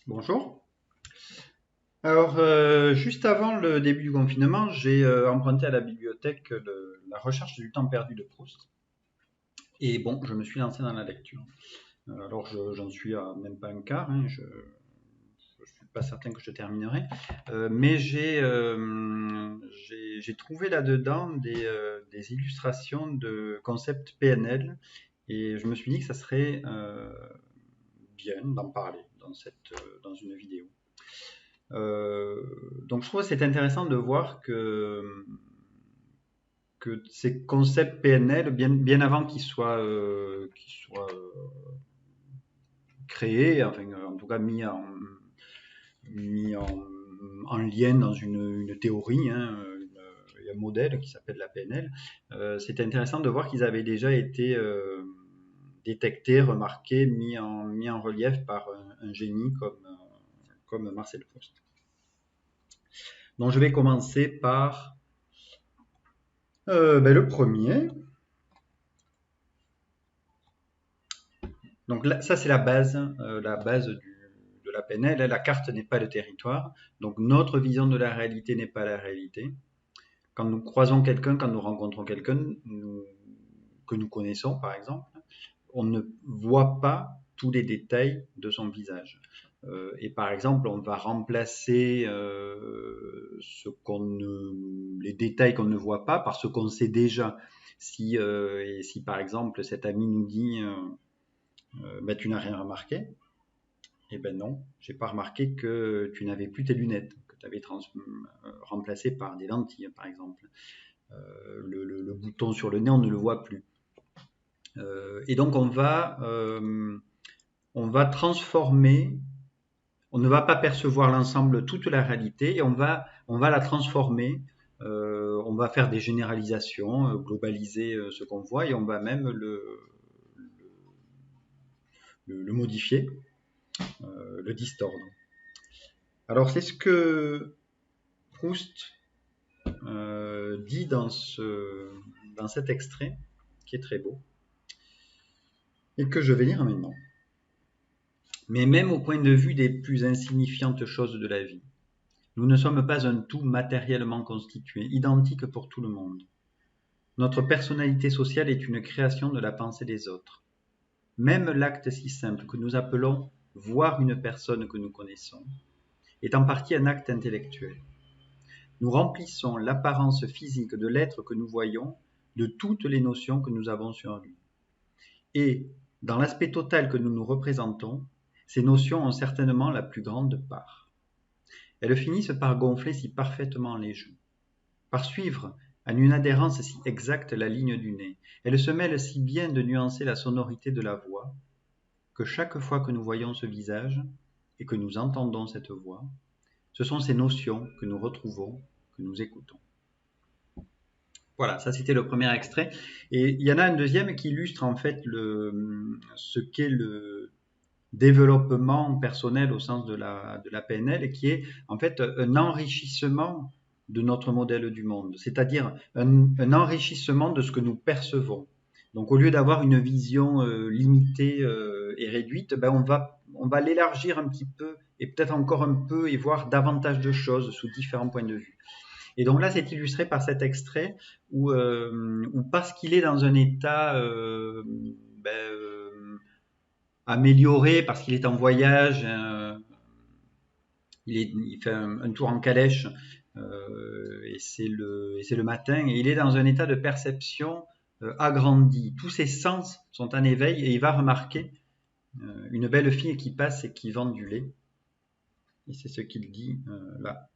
Bonjour. Alors, juste avant le début du confinement, j'ai emprunté à la bibliothèque La recherche du temps perdu de Proust. Et bon, je me suis lancé dans la lecture. Alors, j'en suis à même pas un quart, hein, je ne suis pas certain que je terminerai. Mais j'ai trouvé là-dedans des illustrations de concepts PNL. Et je me suis dit que ça serait bien d'en parler dans une vidéo. Donc je trouve que c'est intéressant de voir que ces concepts PNL, bien avant qu'ils soient créés, enfin en tout cas mis en lien dans une théorie, hein, un modèle qui s'appelle la PNL, c'est intéressant de voir qu'ils avaient déjà été détectés, remarqués, mis en relief par un génie comme Marcel Proust. Donc je vais commencer par le premier. Donc là, ça c'est la base de la PNL. La carte n'est pas le territoire. Donc notre vision de la réalité n'est pas la réalité. Quand nous croisons quelqu'un, quand nous rencontrons quelqu'un que nous connaissons par exemple, on ne voit pas tous les détails de son visage. Et par exemple, on va remplacer les détails qu'on ne voit pas par ce qu'on sait déjà. Si par exemple cet ami nous dit tu n'as rien remarqué, eh ben non, j'ai pas remarqué que tu n'avais plus tes lunettes, que tu avais remplacé par des lentilles par exemple. Le bouton sur le nez, on ne le voit plus. Et donc on va transformer. On ne va pas percevoir l'ensemble, toute la réalité, et on va la transformer. On va faire des généralisations, globaliser ce qu'on voit, et on va même le modifier, le distordre. Alors c'est ce que Proust dit dans cet extrait, qui est très beau, et que je vais lire maintenant. Mais même au point de vue des plus insignifiantes choses de la vie, nous ne sommes pas un tout matériellement constitué, identique pour tout le monde. Notre personnalité sociale est une création de la pensée des autres. Même l'acte si simple que nous appelons voir une personne que nous connaissons est en partie un acte intellectuel. Nous remplissons l'apparence physique de l'être que nous voyons de toutes les notions que nous avons sur lui. Et, dans l'aspect total que nous nous représentons, ces notions ont certainement la plus grande part. Elles finissent par gonfler si parfaitement les joues, par suivre en une adhérence si exacte la ligne du nez. Elles se mêlent si bien de nuancer la sonorité de la voix, que chaque fois que nous voyons ce visage et que nous entendons cette voix, ce sont ces notions que nous retrouvons, que nous écoutons. Voilà, ça c'était le premier extrait. Et il y en a un deuxième qui illustre en fait ce qu'est le développement personnel au sens de la PNL, et qui est en fait un enrichissement de notre modèle du monde, c'est-à-dire un enrichissement de ce que nous percevons. Donc au lieu d'avoir une vision limitée et réduite, on va l'élargir un petit peu, et peut-être encore un peu, et voir davantage de choses sous différents points de vue. Et donc là, c'est illustré par cet extrait où parce qu'il est dans un état amélioré, parce qu'il est en voyage, il fait un tour en calèche, et c'est le matin, et il est dans un état de perception agrandi. Tous ses sens sont en éveil, et il va remarquer une belle fille qui passe et qui vend du lait. Et c'est ce qu'il dit là.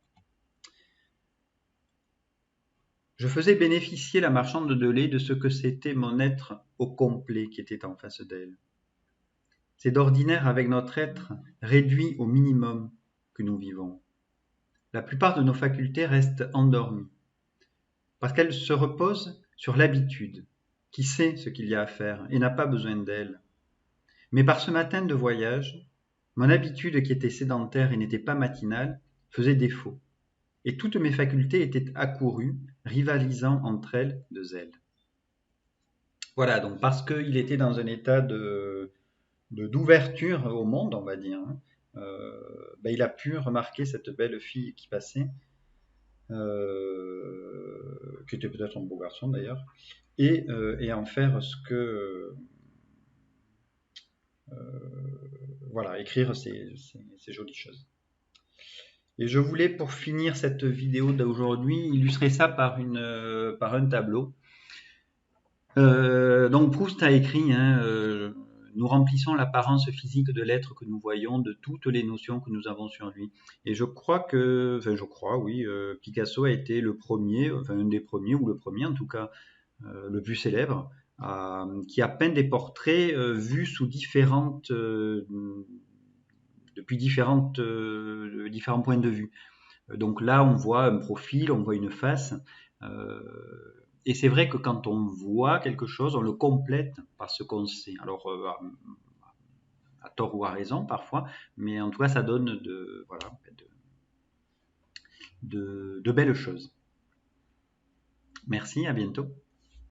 Je faisais bénéficier la marchande de lait de ce que c'était mon être au complet qui était en face d'elle. C'est d'ordinaire avec notre être réduit au minimum que nous vivons. La plupart de nos facultés restent endormies, parce qu'elles se reposent sur l'habitude, qui sait ce qu'il y a à faire et n'a pas besoin d'elle. Mais par ce matin de voyage, mon habitude qui était sédentaire et n'était pas matinale faisait défaut, et toutes mes facultés étaient accourues, rivalisant entre elles de zèle. Voilà, donc parce qu'il était dans un état d'ouverture au monde, on va dire, hein, il a pu remarquer cette belle fille qui passait, qui était peut-être un beau garçon d'ailleurs, et en faire ce que voilà, écrire ces jolies choses. Et je voulais, pour finir cette vidéo d'aujourd'hui, illustrer ça par un tableau. Donc Proust a écrit, nous remplissons l'apparence physique de l'être que nous voyons de toutes les notions que nous avons sur lui. Et je crois, oui, Picasso a été le premier, enfin un des premiers, ou le premier en tout cas, le plus célèbre, qui a peint des portraits vus sous depuis différents points de vue. Donc là, on voit un profil, on voit une face. Et c'est vrai que quand on voit quelque chose, on le complète par ce qu'on sait. Alors, à tort ou à raison parfois, mais en tout cas, ça donne de belles choses. Merci, à bientôt.